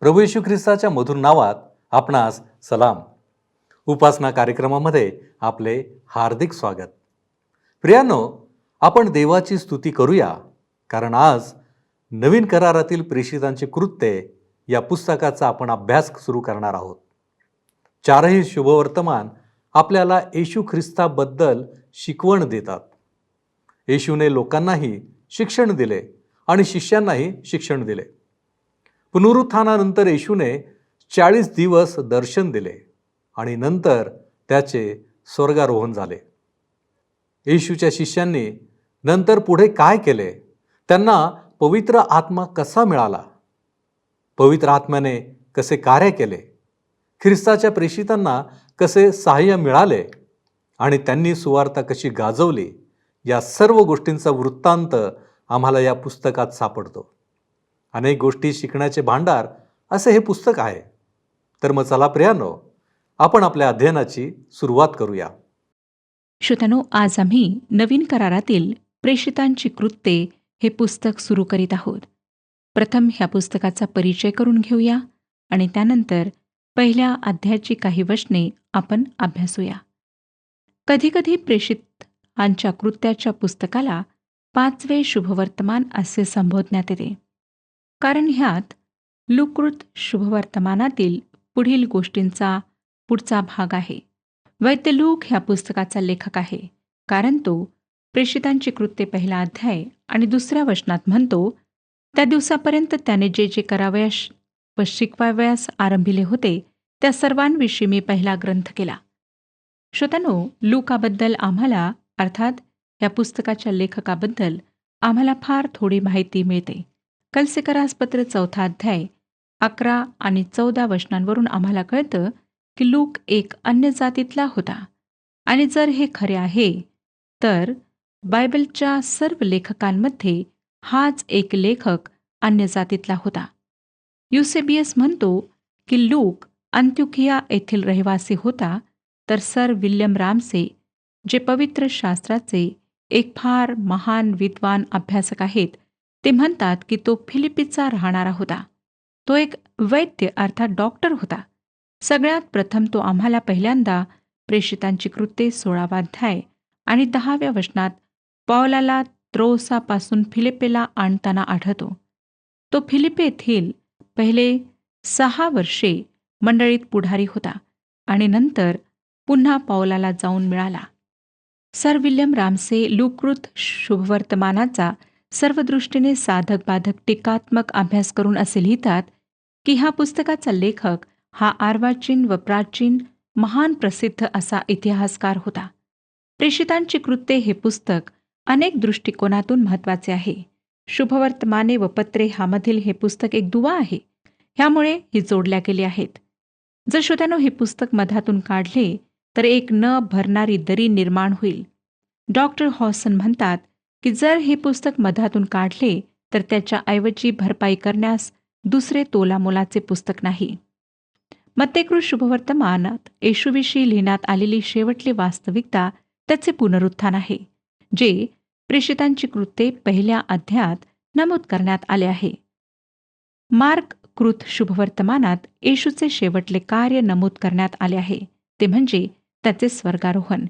प्रभू येशू ख्रिस्ताच्या मधुर नावात आपणास सलाम. उपासना कार्यक्रमामध्ये आपले हार्दिक स्वागत. प्रियांनो, आपण देवाची स्तुती करूया, कारण आज नवीन करारातील प्रेषितांचे कृत्ये या पुस्तकाचा आपण अभ्यास सुरू करणार आहोत. चारही शुभवर्तमान आपल्याला येशू ख्रिस्ताबद्दल शिकवण देतात. येशूने लोकांनाही शिक्षण दिले आणि शिष्यांनाही शिक्षण दिले. पुनरुत्थानानंतर येशूने 40 दिवस दर्शन दिले आणि नंतर त्याचे स्वर्गारोहण झाले. येशूच्या शिष्यांनी नंतर पुढे काय केले? त्यांना पवित्र आत्मा कसा मिळाला? पवित्र आत्म्याने कसे कार्य केले? ख्रिस्ताच्या प्रेषितांना कसे सहाय्य मिळाले आणि त्यांनी सुवार्ता कशी गाजवली? या सर्व गोष्टींचा वृत्तांत आम्हाला या पुस्तकात सापडतो. अनेक गोष्टी शिकण्याचे भांडार असे हे पुस्तक आहे. तर मग चला प्रियांनो, आपण आपल्या अध्ययनाची सुरुवात करूया. श्रोत्यानो, आज आम्ही नवीन करारातील प्रेषितांची कृत्ये हे पुस्तक सुरू करीत आहोत. प्रथम ह्या पुस्तकाचा परिचय करून घेऊया आणि त्यानंतर पहिल्या अध्यायाची काही वचने आपण अभ्यासूया. कधीकधी प्रेषितांच्या कृत्याच्या पुस्तकाला 5वे शुभवर्तमान असे संबोधण्यात येते, कारण ह्यात लुकृत शुभवर्तमानातील पुढील गोष्टींचा पुढचा भाग आहे. वैद्य लूक ह्या पुस्तकाचा लेखक आहे, कारण तो प्रेषितांची कृत्ये पहिला अध्याय आणि 2ऱ्या वचनात म्हणतो, त्या दिवसापर्यंत त्याने जे जे करावयास व शिकवावयास आरंभिले होते त्या सर्वांविषयी मी पहिला ग्रंथ केला. श्रोत्यानो, लूकाबद्दल आम्हाला, अर्थात या पुस्तकाच्या लेखकाबद्दल आम्हाला फार थोडी माहिती मिळते. कलसीकरास पत्र 4था अध्याय 11 आणि 14 वचनांवरून आम्हाला कळतं की लूक एक अन्य जातीतला होता. आणि जर हे खरे आहे तर बायबलच्या सर्व लेखकांमध्ये हाच एक लेखक अन्य जातीतला होता. युसेबियस म्हणतो की लूक अंत्योकिया येथील रहिवासी होता, तर सर विल्यम रामसे, जे पवित्र शास्त्राचे एक फार महान विद्वान अभ्यासक आहेत, ते म्हणतात की तो फिलिपीचा राहणारा होता. तो एक वैद्य अर्थात डॉक्टर होता. सगळ्यात प्रथम तो आम्हाला पहिल्यांदा प्रेषितांची कृत्ये 16वा अध्याय आणि 10व्या वचनात पौलाला त्रोसापासून फिलिपेला आणताना आढळतो. तो फिलिपे येथील पहिले 6 वर्षे मंडळीत पुढारी होता आणि नंतर पुन्हा पौलाला जाऊन मिळाला. सर विल्यम रामसे लुकृत शुभवर्तमानाचा सर्वदृष्टीने साधक बाधक टीकात्मक अभ्यास करून असे लिहितात की ह्या पुस्तकाचा लेखक हा अर्वाचीन व प्राचीन महान प्रसिद्ध असा इतिहासकार होता. प्रेषितांची कृत्ये हे पुस्तक अनेक दृष्टिकोनातून महत्त्वाचे आहे. शुभवर्तमाने व पत्रे ह्यामधील हे पुस्तक एक दुवा आहे. ह्यामुळे ही जोडल्या गेली आहेत. जर श्रोत्यानो हे पुस्तक मधातून काढले तर एक न भरणारी दरी निर्माण होईल. डॉक्टर हॉसन म्हणतात की जर हे पुस्तक मधातून काढले तर त्याच्या ऐवजी भरपाई करण्यास दुसरे तोलामोलाचे पुस्तक नाही. मत्तेकृत शुभवर्तमानात येशूविषयी लिहिण्यात आलेली शेवटली वास्तविकता त्याचे पुनरुत्थान आहे, जे प्रेषितांची कृत्ये पहिल्या अध्यायात नमूद करण्यात आले आहे. मार्क कृत शुभवर्तमानात येशूचे शेवटले कार्य नमूद करण्यात आले आहे, ते म्हणजे त्याचे स्वर्गारोहण,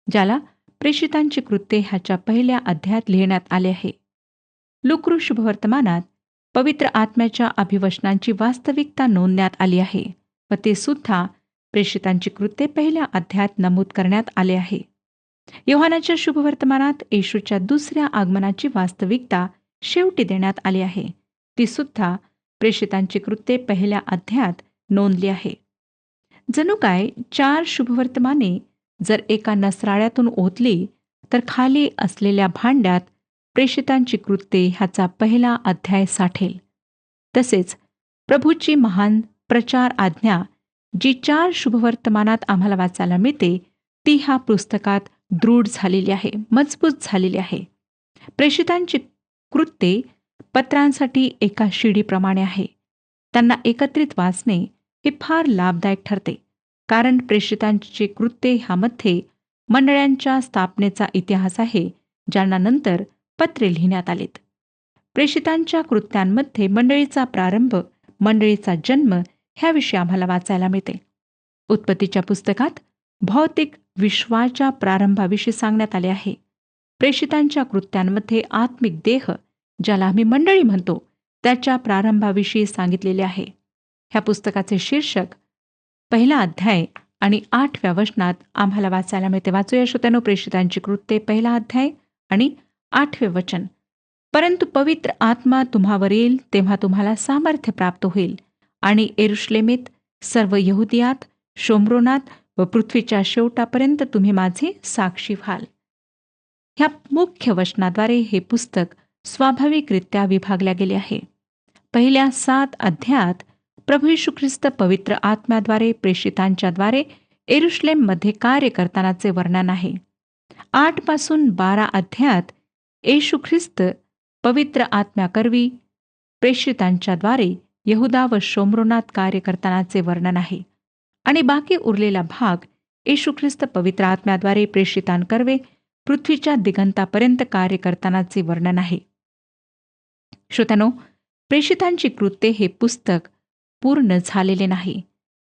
ज्याला प्रेषितांची कृत्ये ह्याच्या पहिल्या अध्यायात लिहिण्यात आले आहे. लुकृत शुभवर्तमानात पवित्र आत्म्याच्या अभिवचनांची वास्तविकता नोंदण्यात आली आहे व ते सुद्धा प्रेषितांची कृत्ये पहिल्या अध्यायात नमूद करण्यात आले आहे. योहानाच्या शुभवर्तमानात येशूच्या 2ऱ्या आगमनाची वास्तविकता शेवटी देण्यात आली आहे. ती सुद्धा प्रेषितांची कृत्ये पहिल्या अध्यायात नोंदली आहे. जणू काय 4 शुभवर्तमाने जर एका नसराळ्यातून ओतली तर खाली असलेल्या भांड्यात प्रेषितांची कृत्ये ह्याचा पहिला अध्याय साठेल. तसेच प्रभूची महान प्रचार आज्ञा जी 4 शुभवर्तमानात आम्हाला वाचायला मिळते, ती ह्या पुस्तकात दृढ झालेली आहे, मजबूत झालेली आहे. प्रेषितांची कृत्ये पत्रांसाठी एका शिडीप्रमाणे आहे. त्यांना एकत्रित वाचणे हे फार लाभदायक ठरते, कारण प्रेषितांची कृत्ये ह्यामध्ये मंडळांच्या स्थापनेचा इतिहास आहे, ज्यांना नंतर पत्रे लिहिण्यात आलेत. प्रेषितांच्या कृत्यांमध्ये मंडळीचा प्रारंभ मंडळीचा जन्म ह्याविषयी आम्हाला वाचायला मिळते. उत्पत्तीच्या पुस्तकात भौतिक विश्वाच्या प्रारंभाविषयी सांगण्यात आले आहे. प्रेषितांच्या कृत्यांमध्ये आत्मिक देह, ज्याला आम्ही मंडळी म्हणतो, त्याच्या प्रारंभाविषयी सांगितलेले आहे. ह्या पुस्तकाचे शीर्षक 1 अध्याय आणि 8व्या वचनात आम्हाला वाचायला मिळते. वाचूया श्रोत्यानो, प्रेषितांची कृत्ये 1 अध्याय आणि 8वे वचन. परंतु पवित्र आत्मा तुम्हावर येईल, तेव्हा तुम्हाला सामर्थ्य प्राप्त होईल, आणि यरूशलेमेत, सर्व यहुदियात, शोम्रोनात व पृथ्वीच्या शेवटापर्यंत तुम्ही माझे साक्षी व्हाल. ह्या मुख्य वचनाद्वारे हे पुस्तक स्वाभाविकरित्या विभागले गेले आहे. पहिल्या 7 अध्यायात प्रभू येशू ख्रिस्त पवित्र आत्म्याद्वारे प्रेषितांच्याद्वारे यरूशलेममध्ये कार्य करतानाचे वर्णन आहे. 8 पासून 12 अध्यायात येशू ख्रिस्त पवित्र आत्म्याकरवी प्रेषितांच्याद्वारे यहुदा व शोम्रोनात कार्य करतानाचे वर्णन आहे. आणि बाकी उरलेला भाग येशू ख्रिस्त पवित्र आत्म्याद्वारे प्रेषितांकरवे पृथ्वीच्या दिगंतापर्यंत कार्य करतानाचे वर्णन आहे. श्रोत्यानो, प्रेषितांची कृत्ये हे पुस्तक पूर्ण झालेले नाही.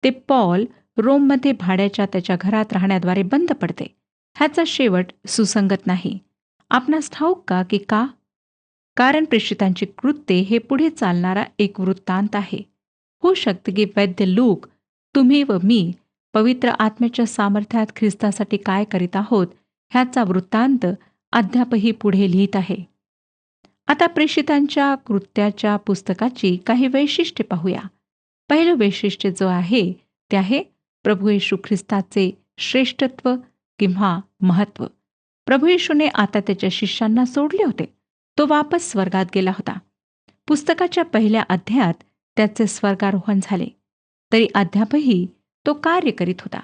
ते पॉल रोममध्ये भाड्याच्या त्याच्या घरात राहण्याद्वारे बंद पडते. ह्याचा शेवट सुसंगत नाही. आपणास ठाऊक का की का? कारण प्रेषितांची कृत्ये हे पुढे चालणारा एक वृत्तांत आहे. होऊ शकते की वैद्य लूक तुम्ही व मी पवित्र आत्म्याच्या सामर्थ्यात ख्रिस्तासाठी काय करीत आहोत ह्याचा वृत्तांत अद्यापही पुढे लिहित आहे. आता प्रेषितांच्या कृत्याच्या पुस्तकाची काही वैशिष्ट्ये पाहूया. पहिलं वैशिष्ट्य जो आहे ते आहे प्रभू येशू ख्रिस्ताचे श्रेष्ठत्व किंवा महत्त्व. प्रभू येशूने आता त्याच्या शिष्यांना सोडले होते. तो वापस स्वर्गात गेला होता. पुस्तकाच्या पहिल्या अध्यायात त्याचे स्वर्गारोहण झाले, तरी अद्यापही तो कार्य करीत होता.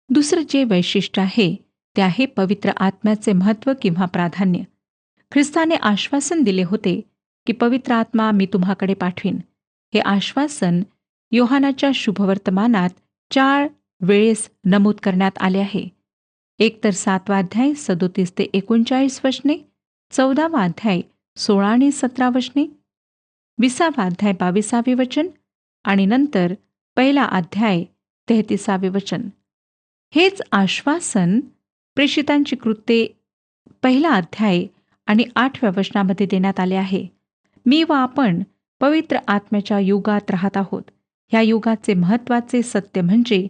दुसरं जे वैशिष्ट्य आहे ते आहे पवित्र आत्म्याचे महत्त्व किंवा प्राधान्य. ख्रिस्ताने आश्वासन दिले होते की पवित्र आत्मा मी तुम्हाकडे पाठवीन. हे आश्वासन योहानाच्या शुभवर्तमानात 4 वेळेस नमूद करण्यात आले आहे. एक तर 7वा अध्याय 37 ते 39 वचने, 14वा अध्याय 16 आणि 17 वचने, 20वा अध्याय 22 वचन आणि नंतर 1 अध्याय 33 वचन. हेच आश्वासन प्रेषितांची कृत्ये 1 अध्याय आणि 8व्या वचनामध्ये देण्यात आले आहे. मी व आपण पवित्र आत्म्याच्या युगात राहत आहोत. ह्या युगाचे महत्त्वाचे सत्य म्हणजे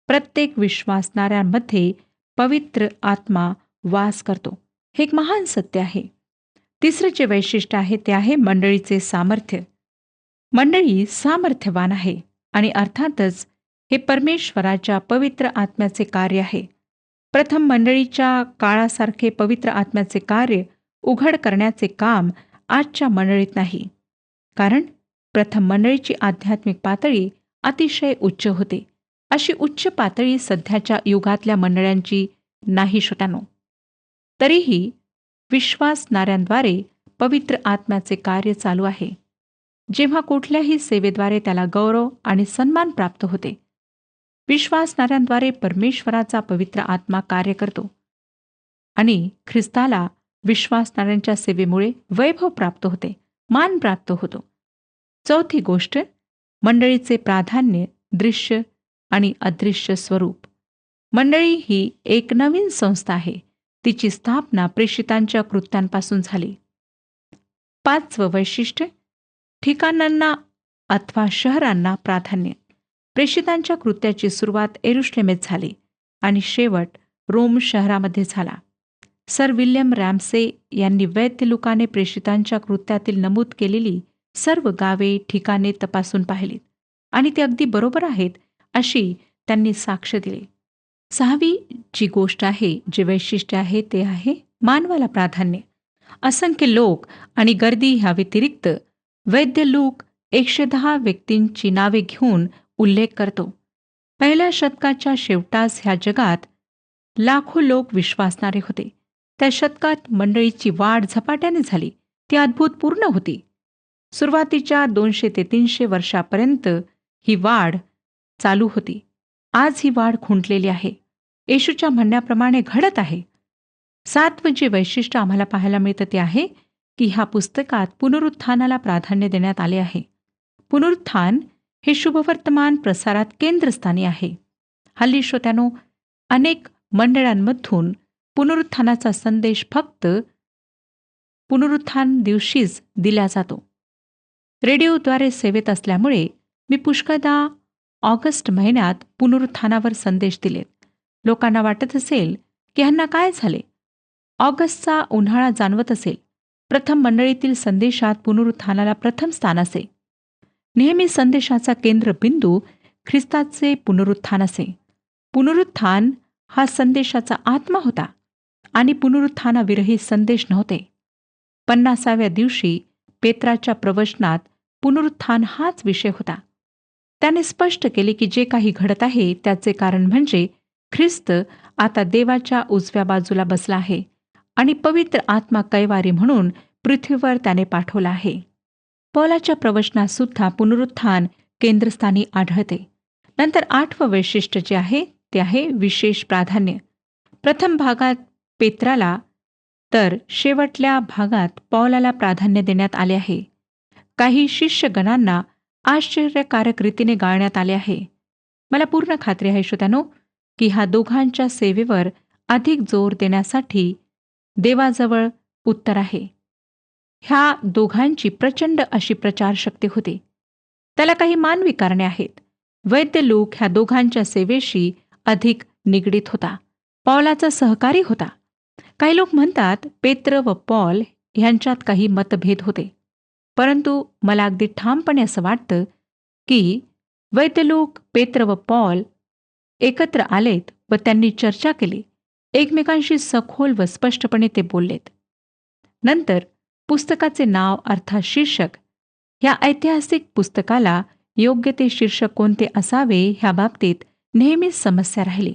प्रत्येक विश्वासणाऱ्यांमध्ये पवित्र आत्मा वास करतो. हे एक महान सत्य आहे. तिसरं जे वैशिष्ट्य आहे ते आहे मंडळीचे सामर्थ्य. मंडळी सामर्थ्यवान आहे आणि अर्थातच हे परमेश्वराच्या पवित्र आत्म्याचे कार्य आहे. प्रथम मंडळीच्या काळासारखे पवित्र आत्म्याचे कार्य उघड करण्याचे काम आजच्या मंडळीत नाही. कारण प्रथम मंडळीची आध्यात्मिक पातळी अतिशय उच्च होते. अशी उच्च पातळी सध्याच्या युगातल्या मंडळांची नाही श्रोत्यानो. तरीही विश्वासणाऱ्यांद्वारे पवित्र आत्म्याचे कार्य चालू आहे. जेव्हा कुठल्याही सेवेद्वारे त्याला गौरव आणि सन्मान प्राप्त होते. विश्वासणाऱ्यांद्वारे परमेश्वराचा पवित्र आत्मा कार्य करतो आणि ख्रिस्ताला विश्वासणाऱ्यांच्या सेवेमुळे वैभव प्राप्त होते, मान प्राप्त होतो. चौथी गोष्ट, मंडळीचे प्राधान्य, दृश्य आणि अदृश्य स्वरूप. मंडळी ही एक नवीन संस्था आहे. तिची स्थापना प्रेषितांच्या कृत्यांपासून झाली. 5वं वैशिष्ट्य, ठिकाणांना अथवा शहरांना प्राधान्य. प्रेषितांच्या कृत्याची सुरुवात यरूशलेमेत झाली आणि शेवट रोम शहरामध्ये झाला. सर विल्यम रॅम्से यांनी वैद्य लुकाने प्रेषितांच्या कृत्यातील नमूद केलेली सर्व गावे, ठिकाणे तपासून पाहिलीत आणि ते अगदी बरोबर आहेत अशी त्यांनी साक्ष दिली. 6वी जी गोष्ट आहे, जे वैशिष्ट्य आहे ते आहे मानवाला प्राधान्य. असंख्य लोक आणि गर्दी ह्या व्यतिरिक्त वैद्य लूक 110 व्यक्तींची नावे घेऊन उल्लेख करतो. पहिल्या शतकाच्या शेवटास ह्या जगात लाखो लोक विश्वासणारे होते. त्या शतकात मंडळीची वाढ झपाट्याने झाली. ती अद्भुतपूर्ण होती. सुरुवातीच्या 200 ते 300 वर्षापर्यंत ही वाढ चालू होती. आज ही वाढ खुंटलेली आहे. येशूच्या म्हणण्याप्रमाणे घडत आहे. 7वं जे वैशिष्ट्य आम्हाला पाहायला मिळतं ते आहे की ह्या पुस्तकात पुनरुत्थानाला प्राधान्य देण्यात आले आहे. पुनरुत्थान हे शुभवर्तमान प्रसारात केंद्रस्थानी आहे. हल्ली श्रोत्यानो, अनेक मंडळांमधून पुनरुत्थानाचा संदेश फक्त पुनरुत्थान दिवशीच दिला जातो. रेडिओद्वारे सेवेत असल्यामुळे मी पुष्कळदा ऑगस्ट महिन्यात पुनरुत्थानावर संदेश दिलेत. लोकांना वाटत असेल की ह्यांना काय झाले? ऑगस्टचा उन्हाळा जाणवत असेल. प्रथम मंडळीतील संदेशात पुनरुत्थानाला प्रथम स्थान असे. नेहमी संदेशाचा केंद्रबिंदू ख्रिस्ताचे पुनरुत्थान असे. पुनरुत्थान हा संदेशाचा आत्मा होता आणि पुनरुत्थानाविरहित संदेश नव्हते. 50व्या दिवशी पेत्राच्या प्रवचनात पुनरुत्थान हाच विषय होता. त्याने स्पष्ट केले की जे काही घडत आहे त्याचे कारण म्हणजे ख्रिस्त आता देवाच्या उजव्या बाजूला बसला आहे आणि पवित्र आत्मा कैवारी म्हणून पृथ्वीवर त्याने पाठवला आहे. पौलाच्या प्रवचनात सुद्धा पुनरुत्थान केंद्रस्थानी आढळते. नंतर 8वं वैशिष्ट्य जे आहे ते आहे विशेष प्राधान्य. प्रथम भागात पेत्राला तर शेवटल्या भागात पौलाला प्राधान्य देण्यात आले आहे. काही शिष्यगणांना आश्चर्यकारक रीतीने गाळण्यात आले आहे. मला पूर्ण खात्री आहे श्रोत्यानो की ह्या दोघांच्या सेवेवर अधिक जोर देण्यासाठी देवाजवळ उत्तर आहे. ह्या दोघांची प्रचंड अशी प्रचारशक्ती होती. त्याला काही मानवी कारणे आहेत. वैद्य लूक ह्या दोघांच्या सेवेशी अधिक निगडीत होता. पौलाचा सहकारी होता. काही लोक म्हणतात पेत्र व पौल ह्यांच्यात काही मतभेद होते. परंतु मला अगदी ठामपणे असं वाटतं की वैद्य लूक, पेत्र व पौल एकत्र आलेत व त्यांनी चर्चा केली. एकमेकांशी सखोल व स्पष्टपणे ते बोललेत. नंतर पुस्तकाचे नाव अर्थात शीर्षक, ह्या ऐतिहासिक पुस्तकाला योग्य ते शीर्षक कोणते असावे ह्या बाबतीत नेहमीच समस्या राहिली.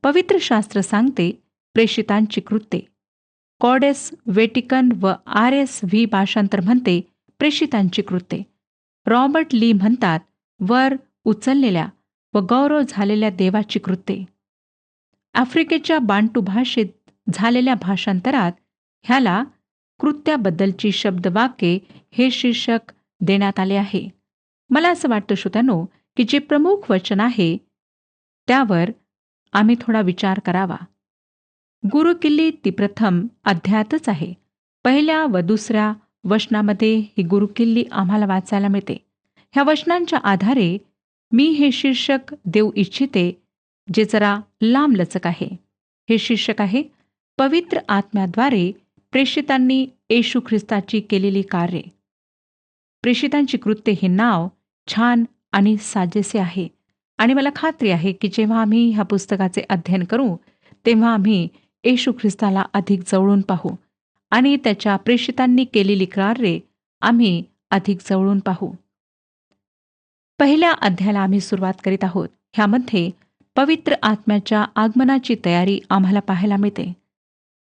पवित्र शास्त्र सांगते प्रेषितांची कृत्ये. कॉडेस वेटिकन व RSV भाषांतर म्हणते प्रेषितांची कृत्ये. रॉबर्ट ली म्हणतात वर उचललेल्या व गौरव झालेल्या देवाची कृत्ये. आफ्रिकेच्या बांटू भाषेत झालेल्या भाषांतरात ह्याला कृत्याबद्दलची शब्दवाक्ये हे शीर्षक देण्यात आले आहे. मला असं वाटतं श्रोत्यानो की जे प्रमुख वचन आहे त्यावर आम्ही थोडा विचार करावा. गुरुकिल्ली ती प्रथम अध्यायातच आहे. 1ल्या व 2ऱ्या वचनामध्ये ही गुरुकिल्ली आम्हाला वाचायला मिळते. ह्या वचनांच्या आधारे मी हे शीर्षक देऊ इच्छिते जे जरा लांबलचक आहे. हे शीर्षक आहे पवित्र आत्म्याद्वारे प्रेषितांनी येशू ख्रिस्ताची केलेली कार्ये. प्रेषितांची कृत्ये हे नाव छान आणि साजेसे आहे आणि मला खात्री आहे की जेव्हा आम्ही ह्या पुस्तकाचे अध्ययन करू तेव्हा आम्ही येशू ख्रिस्ताला अधिक जवळून पाहू आणि त्याच्या प्रेषितांनी केलेली कार्ये आम्ही अधिक जवळून पाहू. 1ल्या अध्यायाला आम्ही सुरुवात करीत आहोत. ह्यामध्ये पवित्र आत्म्याच्या आगमनाची तयारी आम्हाला पाहायला मिळते.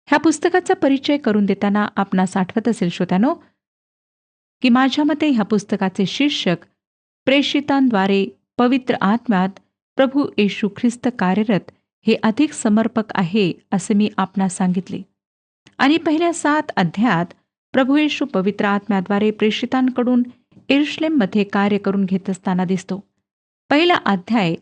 ह्या पुस्तकाचा परिचय करून देताना आपणास आठवत असेल श्रोत्यानो की माझ्या मते ह्या पुस्तकाचे शीर्षक प्रेषितांद्वारे पवित्र आत्म्यात प्रभू येशू ख्रिस्त कार्यरत हे अधिक समर्पक आहे असे मी आपणास सांगितले. आणि पहिल्या 7 अध्यायात प्रभू येशू पवित्र आत्म्याद्वारे प्रेषितांकडून यरुशलेममध्ये कार्य करून घेत असताना दिसतो. पहिला अध्याय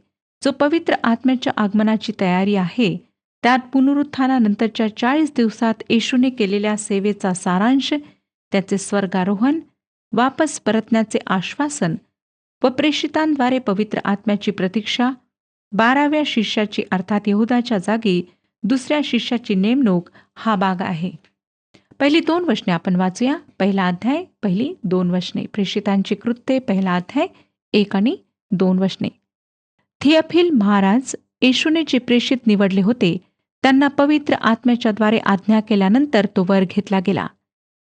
जो पवित्र आत्म्याच्या आगमनाची तयारी आहे त्यात पुनरुत्थानानंतरच्या 40 दिवसात येशूने केलेल्या सेवेचा सारांश, त्याचे स्वर्गारोहण, वापस परतण्याचे आश्वासन व प्रेषितांद्वारे पवित्र आत्म्याची प्रतीक्षा, 12व्या शिष्याची अर्थात यहुदाच्या जागी दुसऱ्या शिष्याची नेमणूक हा भाग आहे. पहिली 2 वचने आपण वाचूया. पहिला अध्याय, पहिली 2 वचने. प्रेषितांची कृत्ये, पहिला अध्याय, 1 आणि 2 वचने. थियोफिल महाराज येशूने जे प्रेषित निवडले होते त्यांना पवित्र आत्म्याच्याद्वारे आज्ञा केल्यानंतर तो वर घेतला गेला.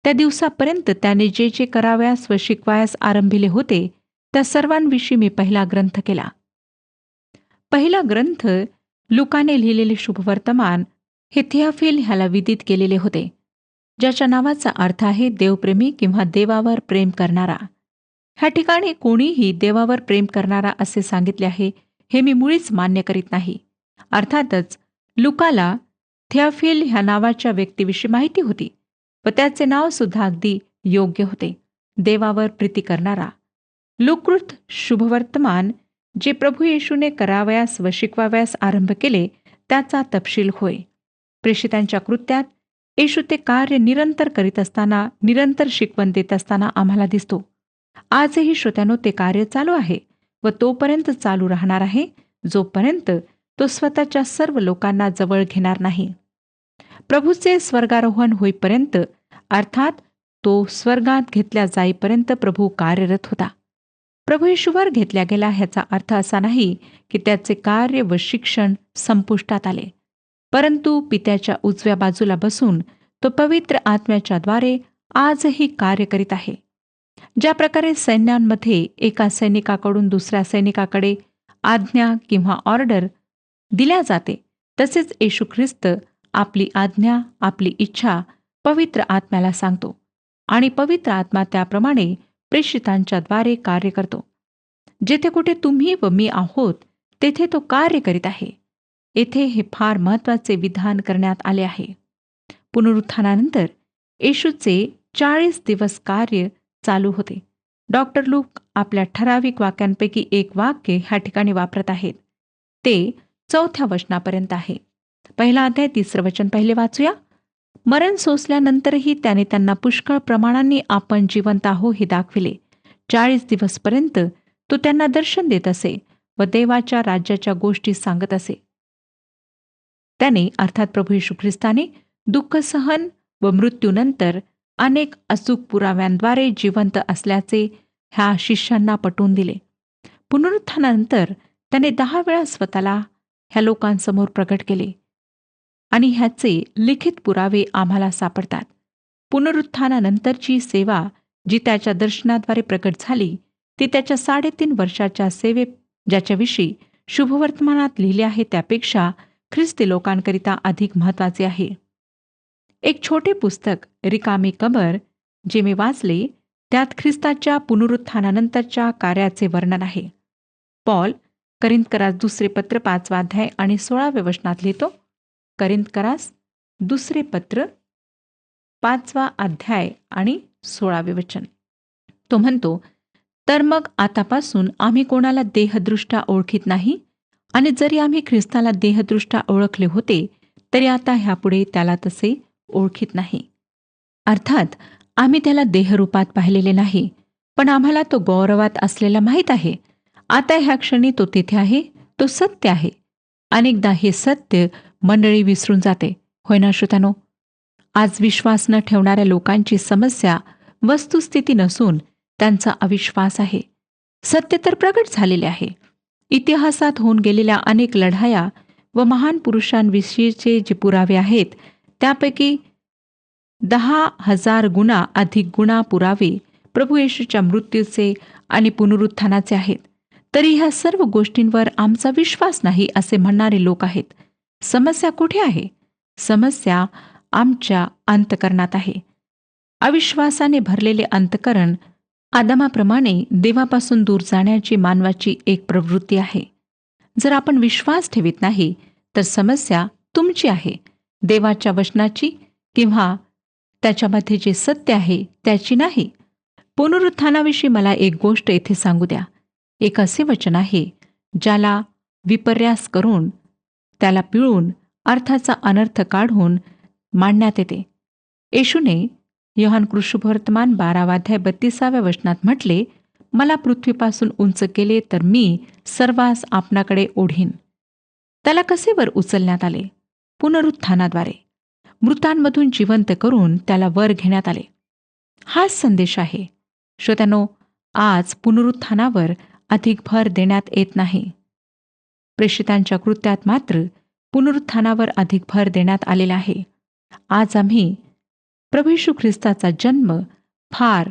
त्या दिवसापर्यंत त्याने जे जे करावयास व शिकवायास आरंभिले होते त्या सर्वांविषयी मी पहिला ग्रंथ केला. पहिला ग्रंथ लुकाने लिहिलेले शुभवर्तमान हे थियोफिल ह्याला विदित केलेले होते, ज्याच्या नावाचा अर्थ आहे देवप्रेमी किंवा देवावर प्रेम करणारा. ह्या ठिकाणी कोणीही देवावर प्रेम करणारा असे सांगितले आहे हे मी मुळीच मान्य करीत नाही. अर्थातच लुकाला थियोफिल ह्या नावाच्या व्यक्तीविषयी माहिती होती व त्याचे नाव सुद्धा अगदी योग्य होते, देवावर प्रीती करणारा. लुकृत शुभवर्तमान जे प्रभू येशूने करावयास व शिकवावयास आरंभ केले त्याचा तपशील होय. प्रेषितांच्या कृत्यात येशू ते कार्य निरंतर करीत असताना, निरंतर शिकवण देत असताना आम्हाला दिसतो. आजही श्रोत्यानो ते कार्य चालू आहे व तोपर्यंत चालू राहणार आहे जोपर्यंत तो स्वतःच्या सर्व लोकांना जवळ घेणार नाही. प्रभूचे स्वर्गारोहण होईपर्यंत, अर्थात तो स्वर्गात घेतल्या जाईपर्यंत प्रभू कार्यरत होता. प्रभू येशूवर घेतल्या गेला ह्याचा अर्थ असा नाही की त्याचे कार्य व शिक्षण संपुष्टात आले, परंतु पित्याच्या उजव्या बाजूला बसून तो पवित्र आत्म्याच्या द्वारे आजही कार्य करीत आहे. ज्या प्रकारे सैन्यांमध्ये एका सैनिकाकडून दुसऱ्या सैनिकाकडे आज्ञा किंवा ऑर्डर दिल्या जाते, तसेच येशू ख्रिस्त आपली आज्ञा, आपली इच्छा पवित्र आत्म्याला सांगतो आणि पवित्र आत्मा त्याप्रमाणे प्रेषितांच्या द्वारे कार्य करतो. जेथे कुठे तुम्ही व मी आहोत तेथे तो कार्य करीत आहे. येथे हे फार महत्त्वाचे विधान करण्यात आले आहे. पुनरुत्थानानंतर येशूचे 40 दिवस कार्य चालू होते. डॉक्टर लूक आपल्या ठराविक वाक्यांपैकी एक वाक्य ह्या ठिकाणी वापरत आहेत. ते 4थ्या वचनापर्यंत आहे. पहिला अध्याय 3रं वचन पहिले वाचूया. मरण सोसल्यानंतरही त्याने त्यांना पुष्कळ प्रमाणांनी आपण जिवंत आहो हे दाखविले. 40 दिवसपर्यंत तो त्यांना दर्शन देत असे व देवाच्या राज्याच्या गोष्टी सांगत असे. त्याने अर्थात प्रभू येशू ख्रिस्ताने दुःख सहन व मृत्यूनंतर अनेक अचूक पुराव्यांद्वारे जिवंत असल्याचे ह्या शिष्यांना पटवून दिले. पुनरुत्थानानंतर त्याने 10 वेळा स्वतःला ह्या लोकांसमोर प्रकट केले आणि ह्याचे लिखित पुरावे आम्हाला सापडतात. पुनरुत्थानानंतरची सेवा जी त्याच्या दर्शनाद्वारे प्रकट झाली ती त्याच्या 3.5 वर्षाच्या सेवे ज्याच्याविषयी शुभवर्तमानात लिहिले आहे त्यापेक्षा ख्रिस्ती लोकांकरिता अधिक महत्त्वाचे आहे. एक छोटे पुस्तक रिकामी कबर जे मी वाचले त्यात ख्रिस्ताच्या पुनरुत्थानानंतरच्या कार्याचे वर्णन आहे. पॉल करिंथकरास दुसरे पत्र 5वा अध्याय आणि 16व्या वचनात लिहितो. करिंथकरास दुसरे पत्र 5वा अध्याय आणि 16वे वचन. तो म्हणतो, तर मग आतापासून आम्ही कोणाला देहदृष्ट्या ओळखीत नाही, आणि जरी आम्ही ख्रिस्ताला देहदृष्ट्या ओळखले होते तरी आता ह्यापुढे त्याला तसे ओळखीत नाही. अर्थात आम्ही त्याला देहरूपात पाहिलेले नाही, पण आम्हाला तो गौरवात असलेला माहीत आहे. आता ह्या क्षणी तो तेथे आहे, तो सत्य आहे. अनेकदा हे सत्य मंडळी विसरून जाते, होय ना श्रोत्यानो? आज विश्वास न ठेवणाऱ्या लोकांची समस्या वस्तुस्थिती नसून त्यांचा अविश्वास आहे. सत्य तर प्रगट झालेले आहे. इतिहासात होऊन गेलेल्या अनेक लढाया व महान पुरुषांविषयीचे जे पुरावे आहेत त्यापैकी 10,000 गुणा अधिक गुणा पुरावे प्रभू येशूच्या मृत्यूचे आणि पुनरुत्थानाचे आहेत. तरी ह्या सर्व गोष्टींवर आमचा विश्वास नाही असे म्हणणारे लोक आहेत. समस्या कुठे आहे? समस्या आमच्या अंतःकरणात आहे. अविश्वासाने भरलेले अंतःकरण आदामाप्रमाणे देवापासून दूर जाण्याची मानवाची एक प्रवृत्ती आहे. जर आपण विश्वास ठेवीत नाही तर समस्या तुमची आहे, देवाच्या वचनाची किंवा त्याच्यामध्ये जे सत्य आहे त्याची नाही. पुनरुत्थानाविषयी मला एक गोष्ट येथे सांगू द्या. एक असे वचन आहे ज्याला विपर्यास करून, त्याला पिळून, अर्थाचा अनर्थ काढून मांडण्यात येते. येशूने योहान शुभवर्तमान 12वा अध्याय 32व्या वचनात म्हटले, मला पृथ्वीपासून उंच केले तर मी सर्वांस आपणाकडे ओढीन. त्याला कसे वर उचलण्यात आले? पुनरुत्थानाद्वारे. मृतांमधून जिवंत करून त्याला वर घेण्यात आले. हाच संदेश आहे. श्रोत्यानो, आज पुनरुत्थानावर अधिक भर देण्यात येत नाही. प्रेषितांच्या कृत्यात मात्र पुनरुत्थानावर अधिक भर देण्यात आलेला आहे. आज आम्ही प्रभू येशू ख्रिस्ताचा जन्म फार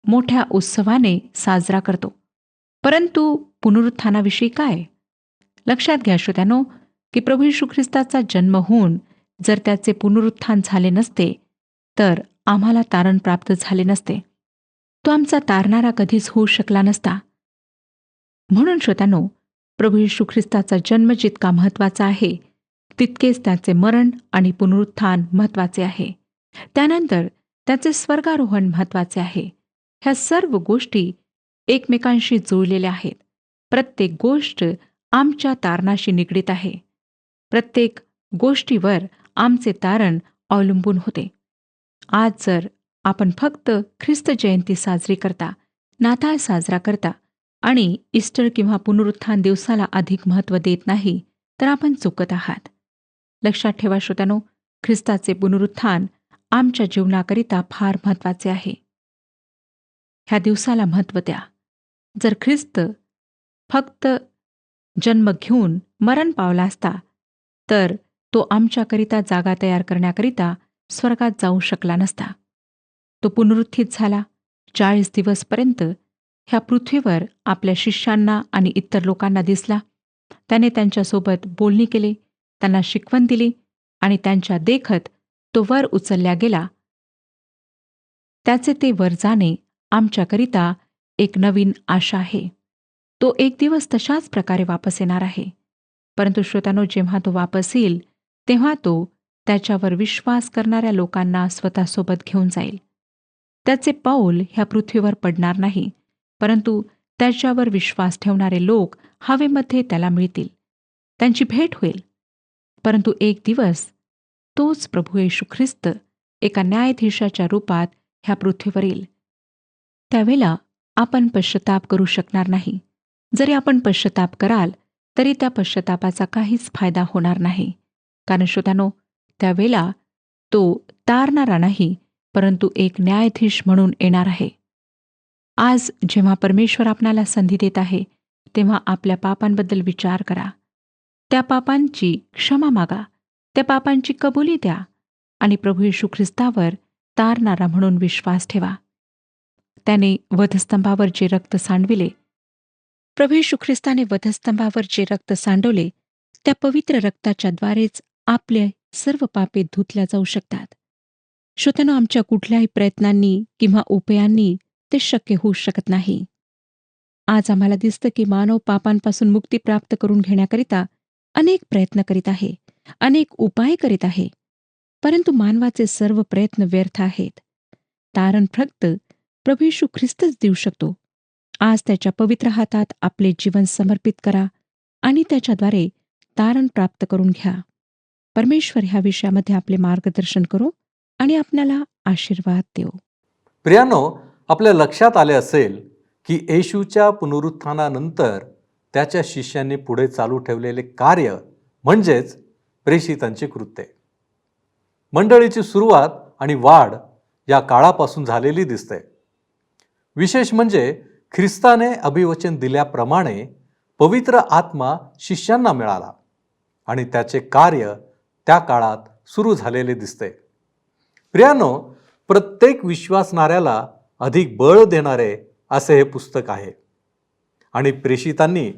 मोठ्या उत्सवाने साजरा करतो. परंतु पुनरुत्थानाविषयी काय? लक्षात घ्या श्रोत्यानो, की प्रभू येशू ख्रिस्ताचा जन्म होऊन जर त्याचे पुनरुत्थान झाले नसते तर आम्हाला तारण प्राप्त झाले नसते. तो आमचा तारणारा कधीच होऊ शकला नसता. म्हणून श्रोत्यानो, प्रभू येशू ख्रिस्ताचा जन्म जितका महत्त्वाचा आहे तितकेच त्याचे मरण आणि पुनरुत्थान महत्त्वाचे आहे. त्यानंतर त्याचे स्वर्गारोहण महत्त्वाचे आहे. ह्या सर्व गोष्टी एकमेकांशी जुळलेले आहेत. प्रत्येक गोष्ट आमच्या तारणाशी निगडीत आहे. प्रत्येक गोष्टीवर आमचे तारण अवलंबून होते. आज जर आपण फक्त ख्रिस्त जयंती साजरी करता, नाताळ साजरा करता आणि ईस्टर किंवा पुनरुत्थान दिवसाला अधिक महत्त्व देत नाही, तर आपण चुकत आहात. लक्षात ठेवा श्रोत्यानो, ख्रिस्ताचे पुनरुत्थान आमच्या जीवनाकरिता फार महत्त्वाचे आहे. ह्या दिवसाला महत्त्व द्या. जर ख्रिस्त फक्त जन्म घेऊन मरण पावला असता, तर तो आमच्याकरिता जागा तयार करण्याकरिता स्वर्गात जाऊ शकला नसता. तो पुनरुत्थित झाला. 40 दिवसपर्यंत ह्या पृथ्वीवर आपल्या शिष्यांना आणि इतर लोकांना दिसला. त्याने त्यांच्यासोबत बोलणी केली, त्यांना शिकवण दिली आणि त्यांच्या देखत तो वर उचलल्या गेला. त्याचे ते वर जाणे आमच्याकरिता एक नवीन आशा आहे. तो एक दिवस तशाच प्रकारे वापस येणार आहे. परंतु श्रोत्यानो, जेव्हा तो वापस येईल, तेव्हा तो त्याच्यावर विश्वास करणाऱ्या लोकांना स्वतःसोबत घेऊन जाईल. त्याचे पाऊल ह्या पृथ्वीवर पडणार नाही, परंतु त्याच्यावर विश्वास ठेवणारे लोक हवेमध्ये त्याला मिळतील. त्यांची भेट होईल. परंतु एक दिवस तोच प्रभू येशू ख्रिस्त एका न्यायाधीशाच्या रूपात ह्या पृथ्वीवर येईल. त्यावेळेला आपण पश्चाताप करू शकणार नाही. जरी आपण पश्चाताप कराल, तरी त्या पश्चातापाचा काहीच फायदा होणार नाही. कारण श्रोत्यानो, त्यावेळेला तो तारणारा नाही, परंतु एक न्यायाधीश म्हणून येणार आहे. आज जेव्हा परमेश्वर आपणाला संधी देत आहे, तेव्हा आपल्या पापांबद्दल विचार करा. त्या पापांची क्षमा मागा, त्या पापांची कबुली द्या आणि प्रभू येशू ख्रिस्तावर तारणारा म्हणून विश्वास ठेवा. त्याने वधस्तंभावर जे रक्त सांडविले, प्रभू येशू ख्रिस्ताने वधस्तंभावर जे रक्त सांडवले, त्या पवित्र रक्ताच्या द्वारेच आपले सर्व पापे धुतल्या जाऊ शकतात. श्रोत्यानो, आमच्या कुठल्याही प्रयत्नांनी किंवा उपायांनी ते शक्य होऊ शकत नाही. आज आम्हाला दिसतं की मानव पापांपासून मुक्ती प्राप्त करून घेण्याकरिता अनेक प्रयत्न करीत आहे, अनेक उपाय करीत आहे. परंतु मानवाचे सर्व प्रयत्न व्यर्थ आहेत. तारण फक्त प्रभू येशू ख्रिस्तच देऊ शकतो. आज त्याच्या पवित्र हातात आपले जीवन समर्पित करा आणि त्याच्याद्वारे तारण प्राप्त करून घ्या. परमेश्वर ह्या विषयामध्ये आपले मार्गदर्शन करो आणि आपल्याला आशीर्वाद देऊ. प्रियानो, आपल्या लक्षात आले असेल की येशूच्या पुनरुत्थानानंतर त्याच्या शिष्यांनी पुढे चालू ठेवलेले कार्य म्हणजेच प्रेषितांची कृत्ये. मंडळीची सुरुवात आणि वाढ या काळापासून झालेली दिसते. विशेष म्हणजे ख्रिस्ताने अभिवचन दिल्याप्रमाणे पवित्र आत्मा शिष्यांना मिळाला आणि त्याचे कार्य त्या काळात सुरू झालेले दिसते. प्रियानो, प्रत्येक विश्वासणाऱ्याला अधिक बळ देणारे असे हे पुस्तक आहे आणि प्रेषितांनी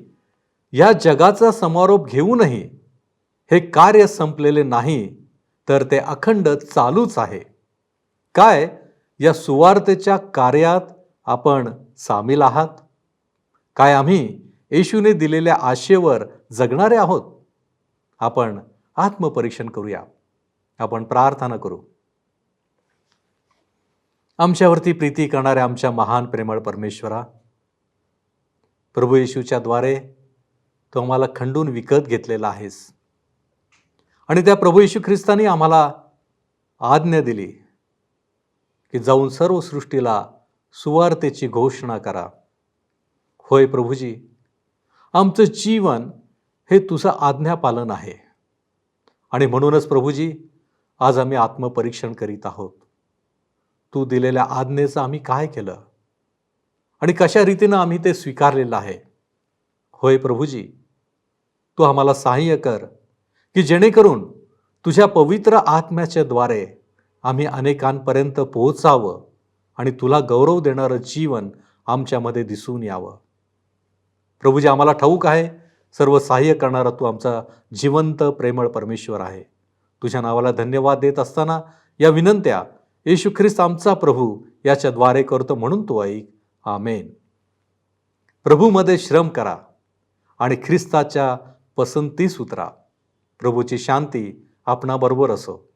या जगाचा समारोप घेऊनही हे कार्य संपलेले नाही, तर ते अखंड चालूच आहे. काय या सुवार्तेच्या कार्यात आपण सामील आहात? काय आम्ही येशूने दिलेल्या आशेवर जगणारे आहोत? आपण आत्मपरीक्षण करूया. आपण प्रार्थना करू. आमच्यावरती प्रीती करणाऱ्या आमच्या महान प्रेमळ परमेश्वरा, प्रभू येशूच्या द्वारे तो आम्हाला खंडून विकत घेतलेला आहेस आणि त्या प्रभू येशू ख्रिस्तानी आम्हाला आज्ञा दिली की जाऊन सर्व सृष्टीला सुवार्तेची घोषणा करा. होय प्रभूजी, आमचं जीवन हे तुझं आज्ञापालन आहे आणि म्हणूनच प्रभूजी, आज आम्ही आत्मपरीक्षण करीत आहोत. तू दिलेल्या आज्ञेचं आम्ही काय केलं आणि कशा रीतीनं आम्ही ते स्वीकारलेलं आहे. होय प्रभूजी, तू आम्हाला सहाय्य कर की जेणेकरून तुझ्या पवित्र आत्म्याच्या द्वारे आम्ही अनेकांपर्यंत पोहोचावं आणि तुला गौरव देणारं जीवन आमच्यामध्ये दिसून यावं. प्रभूजी, आम्हाला ठाऊक आहे सर्व सहाय्य करणारा तू आमचा जिवंत प्रेमळ परमेश्वर आहे. तुझ्या नावाला धन्यवाद देत असताना या विनंत्या येशू ख्रिस्त आमचा प्रभू याच्याद्वारे करतो म्हणून तो ऐक. आमेन. प्रभूमध्ये श्रम करा आणि ख्रिस्ताच्या पसंतीस उतरा. प्रभूची शांती आपणाबरोबर असो.